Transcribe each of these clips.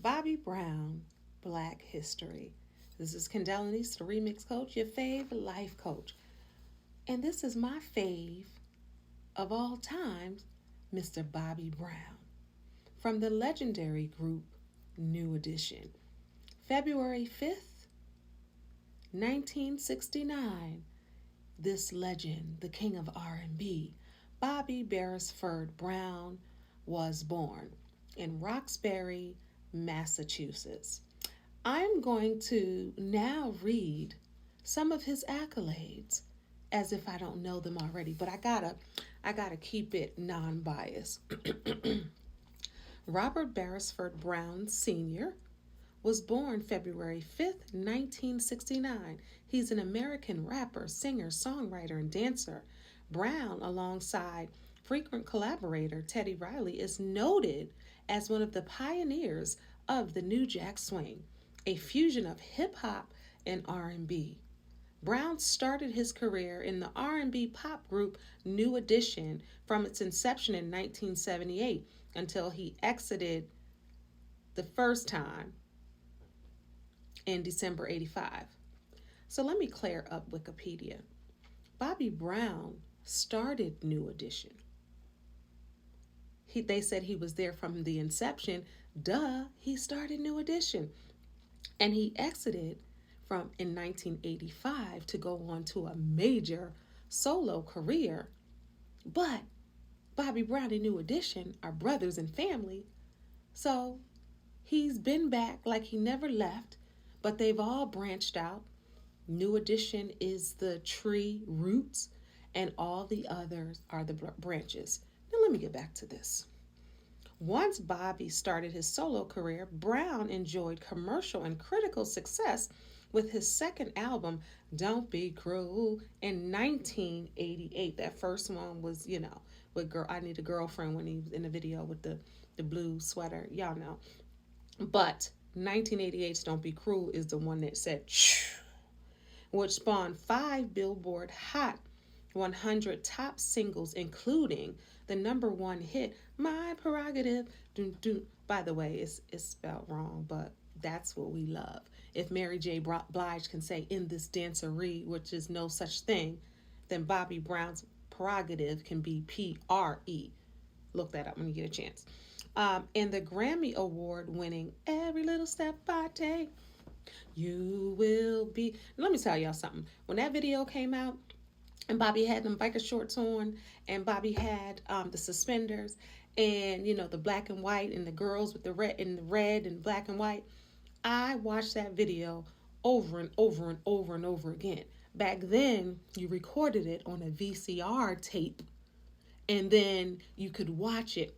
Bobby Brown, Black History. This is Kendall Anise, the Remix Coach, your fave life coach. And this is my fave of all times, Mr. Bobby Brown, from the legendary group New Edition. February 5th, 1969, this legend, the king of R&B, Bobby Beresford Brown, was born in Roxbury, Massachusetts. I'm going to now read some of his accolades as if I don't know them already, but I gotta keep it non-biased. Robert Beresford Brown Sr. was born February 5th, 1969. He's an American rapper, singer, songwriter, and dancer. Brown, alongside frequent collaborator Teddy Riley, is noted as one of the pioneers of the New Jack Swing, a fusion of hip hop and R&B. Brown started his career in the R&B pop group New Edition from its inception in 1978 until he exited the first time in December 85. So let me clear up Wikipedia. Bobby Brown started New Edition. They said he was there from the inception. Duh, he started New Edition. And he exited from in 1985 to go on to a major solo career. But Bobby Brown and New Edition are brothers and family. So he's been back like he never left, but they've all branched out. New Edition is the tree roots, and all the others are the branches. Now let me get back to this. Once Bobby started his solo career, Brown enjoyed commercial and critical success with his second album, Don't Be Cruel, in 1988. That first one was, with Girl, I Need a Girlfriend, when he was in the video with the blue sweater. Y'all know. But 1988's Don't Be Cruel is the one that said, shh, which spawned 5 Billboard Hot 100 top singles, including the number 1 hit, My Prerogative. Dun, dun. By the way, it's spelled wrong, but that's what we love. If Mary J. Blige can say in this dancery, which is no such thing, then Bobby Brown's prerogative can be P-R-E. Look that up when you get a chance. And the Grammy Award winning Every Little Step I Take, You Will Be. Let me tell y'all something. When that video came out, and Bobby had them biker shorts on, and Bobby had the suspenders, and the black and white, and the girls with the red and black and white. I watched that video over and over and over and over again. Back then, you recorded it on a VCR tape, and then you could watch it,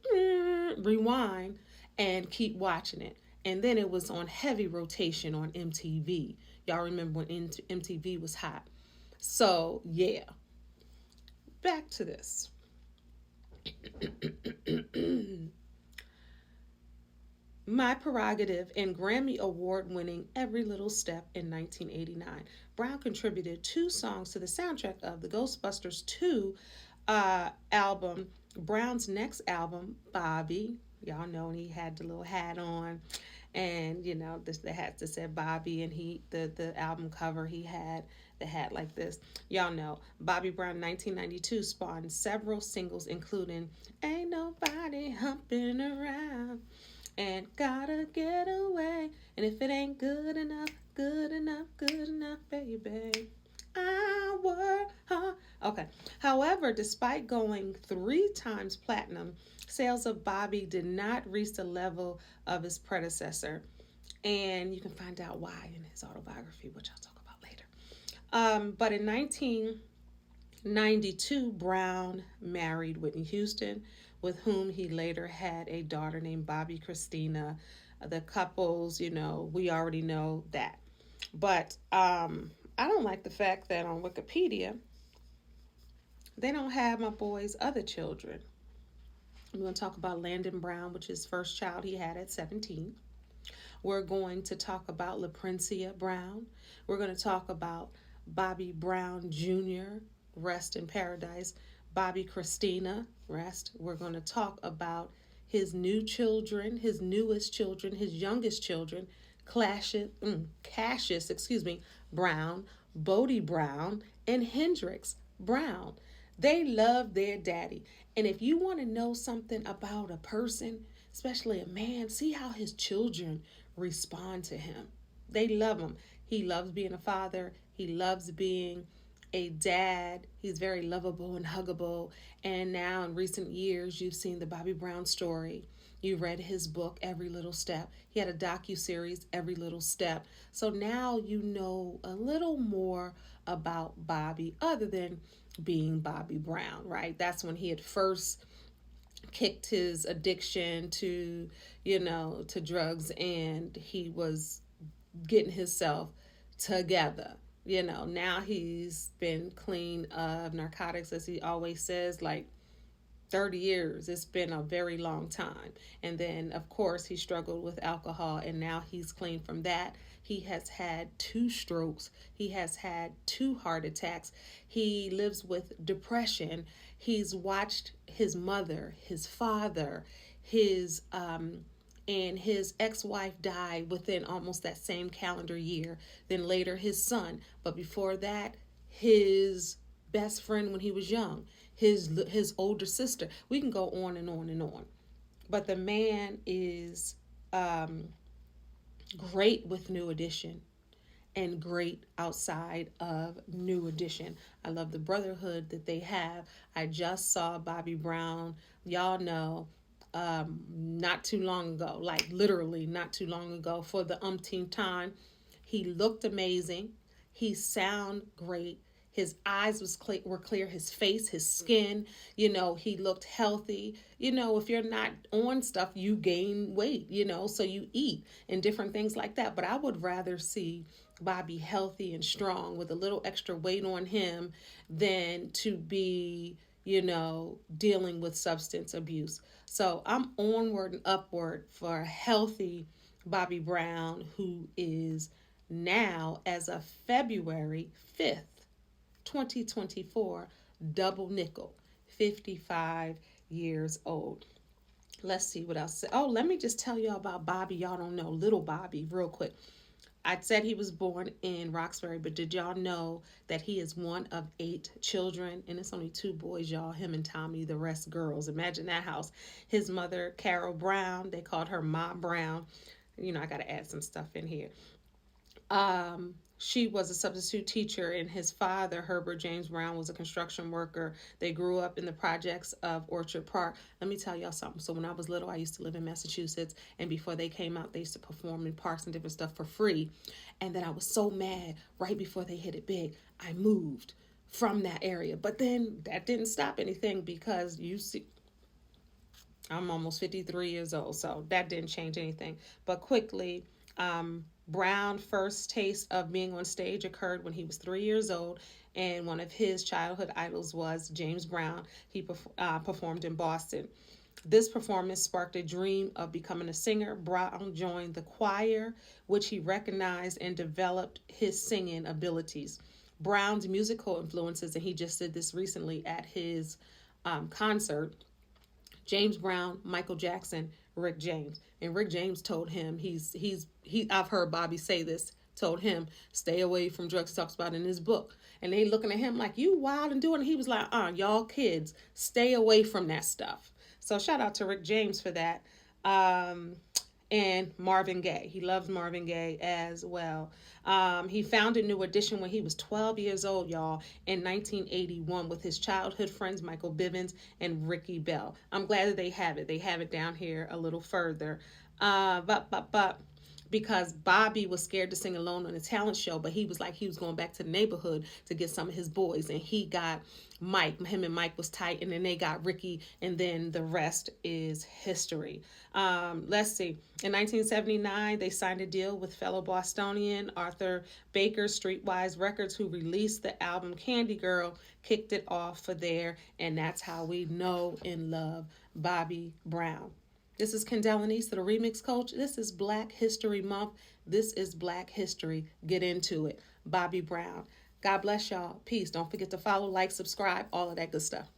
rewind, and keep watching it. And then it was on heavy rotation on MTV. Y'all remember when MTV was hot. So, yeah. Back to this. My Prerogative and Grammy Award winning Every Little Step in 1989. Brown contributed 2 songs to the soundtrack of the Ghostbusters 2 album. Brown's next album, Bobby, y'all know he had the little hat on, and the hat that said Bobby, and the album cover, he had the hat like this. Y'all know Bobby Brown 1992 spawned several singles, including Ain't Nobody Humping Around and Gotta Get Away, and If It Ain't Good Enough, Good Enough, Good Enough, Baby, I work hard. Okay. However, despite going 3 times platinum, sales of Bobby did not reach the level of his predecessor. And you can find out why in his autobiography, which I'll talk about later. But in 1992, Brown married Whitney Houston, with whom he later had a daughter named Bobbi Kristina. The couples, we already know that. But I don't like the fact that on Wikipedia, they don't have my boy's other children. I'm going to talk about Landon Brown, which is first child he had at 17. We're going to talk about LaPrincia Brown. We're going to talk about Bobby Brown Jr., rest in paradise. Bobbi Kristina, rest. We're going to talk about his new children, his newest children, his youngest children, Cassius, Brown, Bodie Brown, and Hendrix Brown. They love their daddy. And if you want to know something about a person, especially a man, see how his children respond to him. They love him. He loves being a father. He loves being a dad. He's very lovable and huggable. And now in recent years, you've seen the Bobby Brown story. You read his book, Every Little Step. He had a docu-series, Every Little Step. So now you know a little more about Bobby other than being Bobby Brown, right? That's when he had first kicked his addiction to, to drugs, and he was getting himself together. Now he's been clean of narcotics, as he always says, like 30 years. It's been a very long time. And then, of course, he struggled with alcohol, and now he's clean from that. He has had 2 strokes. He has had 2 heart attacks. He lives with depression. He's watched his mother, his father, and his ex-wife died within almost that same calendar year. Then later his son. But before that, his best friend when he was young, his older sister. We can go on and on and on. But the man is great with New Edition and great outside of New Edition. I love the brotherhood that they have. I just saw Bobby Brown, y'all know, not too long ago, like literally not too long ago, for the umpteenth time. He looked amazing. He sounded great. His eyes were clear, his face, his skin, he looked healthy. If you're not on stuff, you gain weight, so you eat and different things like that. But I would rather see Bobby healthy and strong with a little extra weight on him than to be, dealing with substance abuse. So I'm onward and upward for a healthy Bobby Brown, who is now, as of February 5th, 2024, double nickel, 55 years old. Let's see what else. Oh, let me just tell y'all about Bobby. Y'all don't know, little Bobby, real quick. I said he was born in Roxbury, but did y'all know that he is one of 8 children? And it's only 2 boys, y'all, him and Tommy, the rest girls. Imagine that house. His mother, Carol Brown, they called her Ma Brown. I got to add some stuff in here. She was a substitute teacher, and his father, Herbert James Brown, was a construction worker. They grew up in the projects of Orchard Park. Let me tell y'all something. So when I was little, I used to live in Massachusetts, and before they came out, they used to perform in parks and different stuff for free. And then I was so mad right before they hit it big, I moved from that area. But then that didn't stop anything, because you see, I'm almost 53 years old, so that didn't change anything. But quickly, Brown's first taste of being on stage occurred when he was 3 years old, and one of his childhood idols was James Brown. He performed in Boston. This performance sparked a dream of becoming a singer. Brown joined the choir, which he recognized and developed his singing abilities. Brown's musical influences, and he just did this recently at his concert, James Brown, Michael Jackson, Rick James. And Rick James told him, I've heard Bobby say this, told him, stay away from drugs. He talks about it in his book. And they looking at him like, you wild and doing it. He was like, y'all kids, stay away from that stuff. So shout out to Rick James for that. And Marvin Gaye. He loves Marvin Gaye as well. He founded New Edition when he was 12 years old, y'all, in 1981 with his childhood friends Michael Bivins and Ricky Bell. I'm glad that they have it. They have it down here a little further. But because Bobby was scared to sing alone on a talent show, but he was going back to the neighborhood to get some of his boys, and he got Mike. Him and Mike was tight, and then they got Ricky, and then the rest is history. Let's see. In 1979, they signed a deal with fellow Bostonian Arthur Baker, Streetwise Records, who released the album Candy Girl, kicked it off for there, and that's how we know and love Bobby Brown. This is Kendall Anise, the Remix Coach. This is Black History Month. This is Black History. Get into it. Bobby Brown. God bless y'all. Peace. Don't forget to follow, like, subscribe, all of that good stuff.